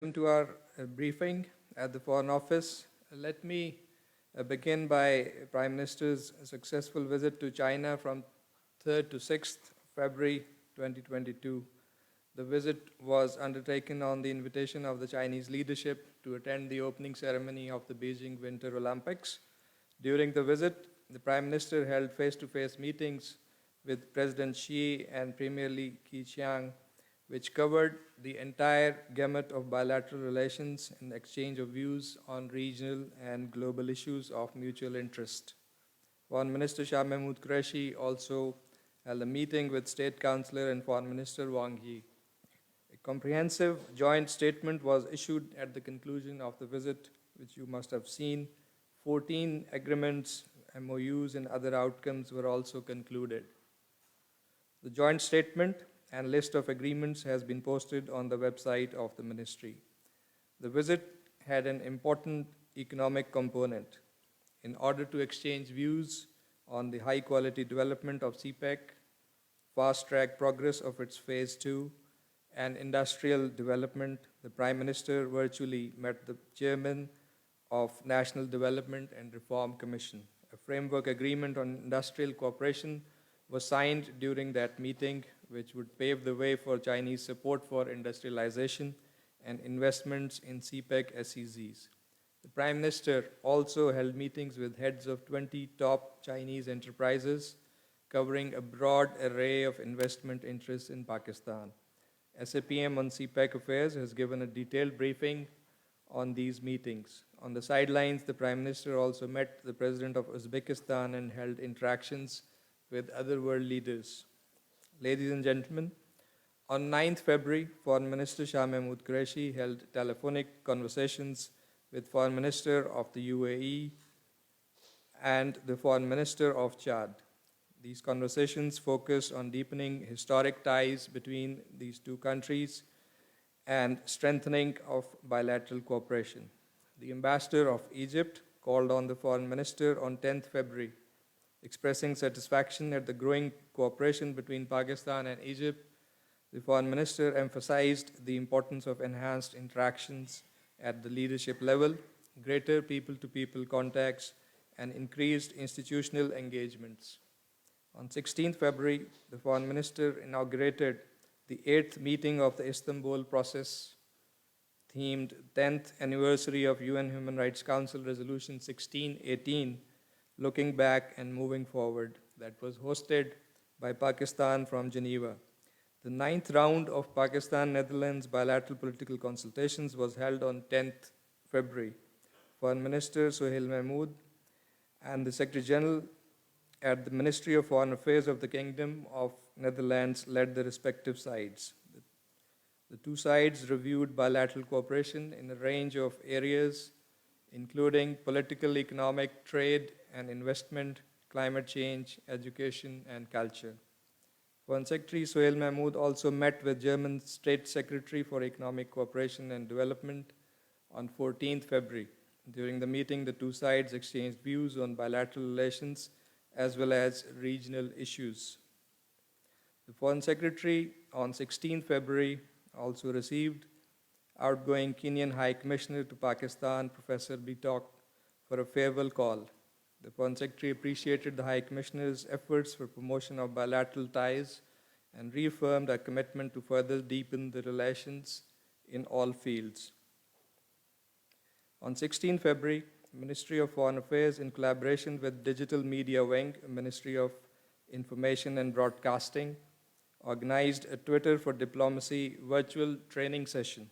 Welcome to our briefing at the Foreign Office. Let me begin by Prime Minister's successful visit to China from 3rd to 6th February 2022. The visit was undertaken on the invitation of the Chinese leadership to attend the opening ceremony of the Beijing Winter Olympics. During the visit, the Prime Minister held face-to-face meetings with President Xi and Premier Li Keqiang, which covered the entire gamut of bilateral relations and exchange of views on regional and global issues of mutual interest. Foreign Minister Shah Mahmood Qureshi also held a meeting with State Councillor and Foreign Minister Wang Yi. A comprehensive joint statement was issued at the conclusion of the visit, which you must have seen. 14 agreements, MOUs, and other outcomes were also concluded. The joint statement and list of agreements has been posted on the website of the ministry. The visit had an important economic component. In order to exchange views on the high-quality development of CPEC, fast-track progress of its Phase 2, and industrial development, the Prime Minister virtually met the Chairman of National Development and Reform Commission. A framework agreement on industrial cooperation was signed during that meeting, which would pave the way for Chinese support for industrialization and investments in CPEC SEZs. The Prime Minister also held meetings with heads of 20 top Chinese enterprises, covering a broad array of investment interests in Pakistan. SAPM on CPEC affairs has given a detailed briefing on these meetings. On the sidelines, the Prime Minister also met the President of Uzbekistan and held interactions with other world leaders. Ladies and gentlemen, on 9th February, Foreign Minister Shah Mahmood Qureshi held telephonic conversations with Foreign Minister of the UAE and the Foreign Minister of Chad. These conversations focused on deepening historic ties between these two countries and strengthening of bilateral cooperation. The Ambassador of Egypt called on the Foreign Minister on 10th February, expressing satisfaction at the growing cooperation between Pakistan and Egypt. The Foreign Minister emphasized the importance of enhanced interactions at the leadership level, greater people-to-people contacts, and increased institutional engagements. On 16th February, the Foreign Minister inaugurated the 8th meeting of the Istanbul process, themed 10th anniversary of UN Human Rights Council Resolution 1618, Looking Back and Moving Forward, that was hosted by Pakistan from Geneva. The 9th round of Pakistan-Netherlands bilateral political consultations was held on 10th February. Foreign Minister Suhail Mahmood and the Secretary General at the Ministry of Foreign Affairs of the Kingdom of Netherlands led the respective sides. The two sides reviewed bilateral cooperation in a range of areas, including political, economic, trade and investment, climate change, education, and culture. Foreign Secretary Suhail Mahmood also met with German State Secretary for Economic Cooperation and Development on 14th February. During the meeting, the two sides exchanged views on bilateral relations as well as regional issues. The Foreign Secretary on 16th February also received outgoing Kenyan High Commissioner to Pakistan, Professor Bitok, for a farewell call. The Foreign Secretary appreciated the High Commissioner's efforts for promotion of bilateral ties and reaffirmed a commitment to further deepen the relations in all fields. On 16 February, Ministry of Foreign Affairs, in collaboration with Digital Media Wing, Ministry of Information and Broadcasting, organized a Twitter for Diplomacy virtual training session.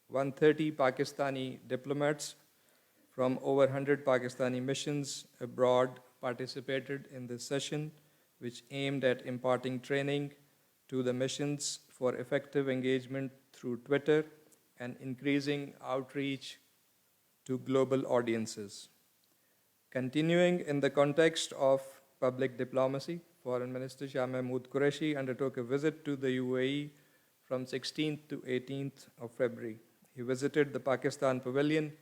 130 Pakistani diplomats from over 100 Pakistani missions abroad participated in this session, which aimed at imparting training to the missions for effective engagement through Twitter and increasing outreach to global audiences. Continuing in the context of public diplomacy, Foreign Minister Shah Mahmood Qureshi undertook a visit to the UAE from 16th to 18th of February. He visited the Pakistan Pavilion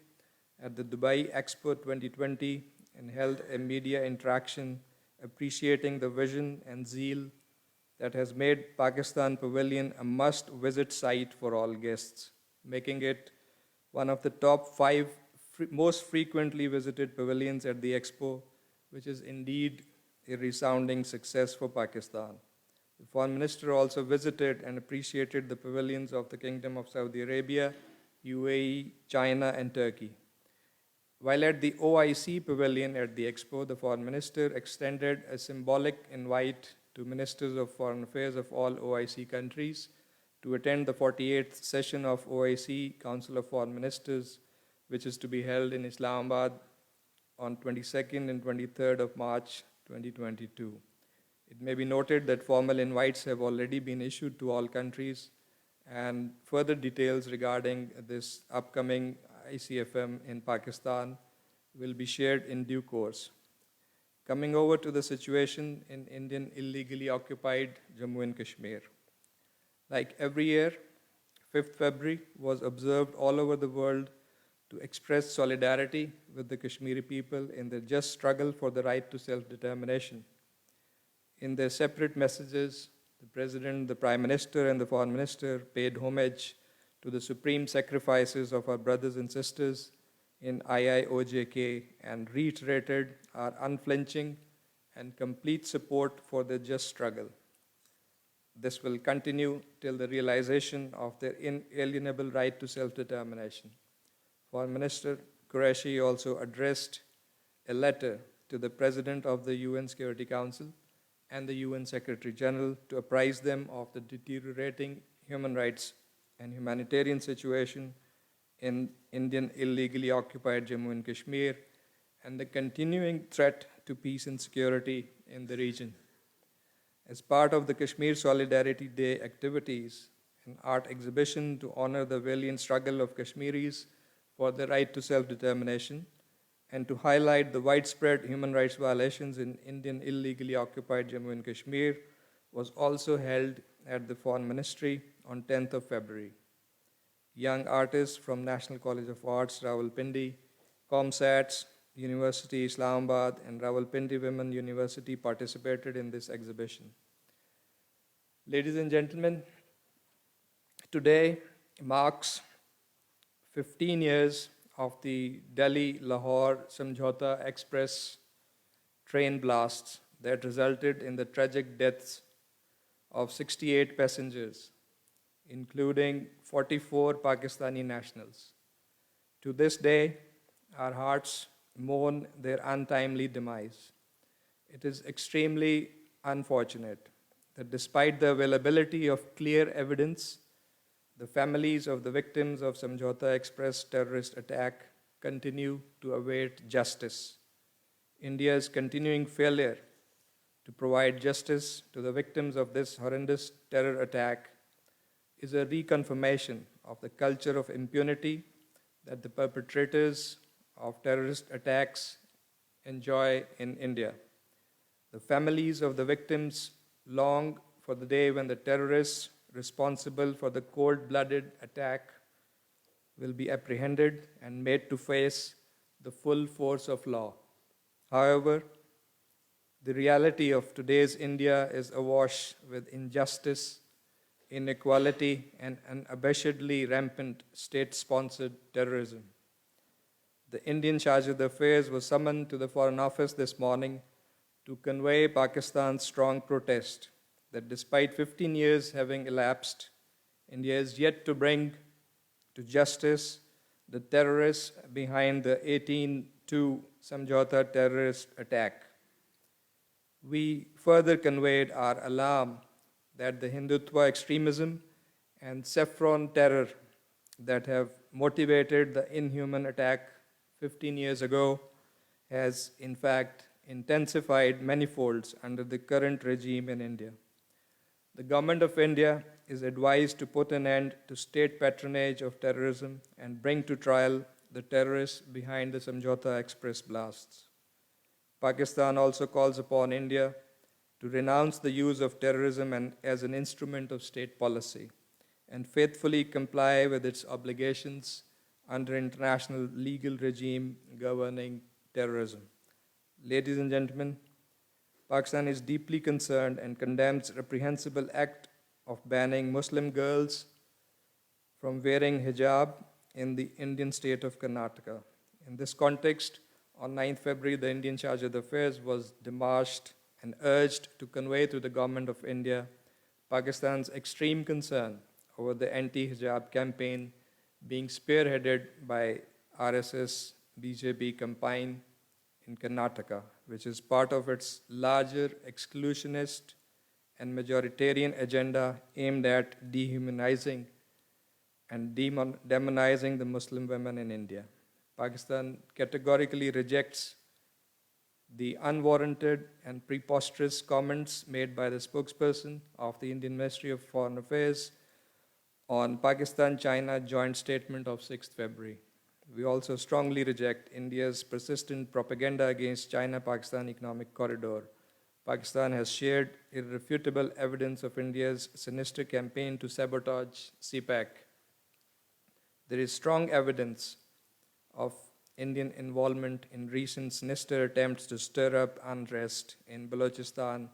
at the Dubai Expo 2020 and held a media interaction appreciating the vision and zeal that has made Pakistan Pavilion a must-visit site for all guests, making it one of the top five most frequently visited pavilions at the Expo, which is indeed a resounding success for Pakistan. The Foreign Minister also visited and appreciated the pavilions of the Kingdom of Saudi Arabia, UAE, China, and Turkey. While at the OIC pavilion at the Expo, the Foreign Minister extended a symbolic invite to Ministers of Foreign Affairs of all OIC countries to attend the 48th session of OIC Council of Foreign Ministers, which is to be held in Islamabad on 22nd and 23rd of March 2022. It may be noted that formal invites have already been issued to all countries, and further details regarding this upcoming ICFM in Pakistan will be shared in due course. Coming over to the situation in Indian illegally occupied Jammu and Kashmir. Like every year, 5th February was observed all over the world to express solidarity with the Kashmiri people in their just struggle for the right to self-determination. In their separate messages, the President, the Prime Minister, and the Foreign Minister paid homage to the supreme sacrifices of our brothers and sisters in IIOJK and reiterated our unflinching and complete support for their just struggle. This will continue till the realization of their inalienable right to self-determination. Foreign Minister Qureshi also addressed a letter to the President of the UN Security Council and the UN Secretary General to apprise them of the deteriorating human rights and humanitarian situation in Indian illegally occupied Jammu and Kashmir and the continuing threat to peace and security in the region. As part of the Kashmir Solidarity Day activities, an art exhibition to honor the valiant struggle of Kashmiris for the right to self-determination and to highlight the widespread human rights violations in Indian illegally occupied Jammu and Kashmir was also held at the Foreign Ministry on 10th of February. Young artists from National College of Arts, Rawalpindi, ComSats, University Islamabad, and Rawalpindi Women University participated in this exhibition. Ladies and gentlemen, today marks 15 years of the Delhi-Lahore Samjhauta Express train blasts that resulted in the tragic deaths of 68 passengers, including 44 Pakistani nationals. To this day, our hearts mourn their untimely demise. It is extremely unfortunate that despite the availability of clear evidence, the families of the victims of Samjhauta Express terrorist attack continue to await justice. India's continuing failure to provide justice to the victims of this horrendous terror attack is a reconfirmation of the culture of impunity that the perpetrators of terrorist attacks enjoy in India. The families of the victims long for the day when the terrorists responsible for the cold-blooded attack will be apprehended and made to face the full force of law. However, the reality of today's India is awash with injustice, inequality, and unabashedly rampant state-sponsored terrorism. The Indian Chargé d'Affaires was summoned to the Foreign Office this morning to convey Pakistan's strong protest that despite 15 years having elapsed, India is yet to bring to justice the terrorists behind the 18-2 Samjhauta terrorist attack. We further conveyed our alarm that the Hindutva extremism and saffron terror that have motivated the inhuman attack 15 years ago has in fact intensified manifolds under the current regime in India. The Government of India is advised to put an end to state patronage of terrorism and bring to trial the terrorists behind the Samjhauta Express blasts. Pakistan also calls upon India to renounce the use of terrorism as an instrument of state policy and faithfully comply with its obligations under international legal regime governing terrorism. Ladies and gentlemen, Pakistan is deeply concerned and condemns reprehensible act of banning Muslim girls from wearing hijab in the Indian state of Karnataka. In this context, on 9th February, the Indian Charge of Affairs was demarched and urged to convey to the government of India Pakistan's extreme concern over the anti-hijab campaign being spearheaded by RSS BJP campaign in Karnataka, which is part of its larger exclusionist and majoritarian agenda aimed at dehumanizing and demonizing the Muslim women in India. Pakistan categorically rejects the unwarranted and preposterous comments made by the spokesperson of the Indian Ministry of Foreign Affairs on Pakistan-China joint statement of 6th February. We also strongly reject India's persistent propaganda against China-Pakistan economic corridor. Pakistan has shared irrefutable evidence of India's sinister campaign to sabotage CPEC. There is strong evidence of Indian involvement in recent sinister attempts to stir up unrest in Balochistan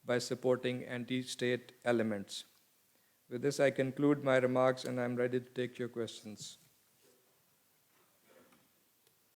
by supporting anti-state elements. With this, I conclude my remarks and I'm ready to take your questions.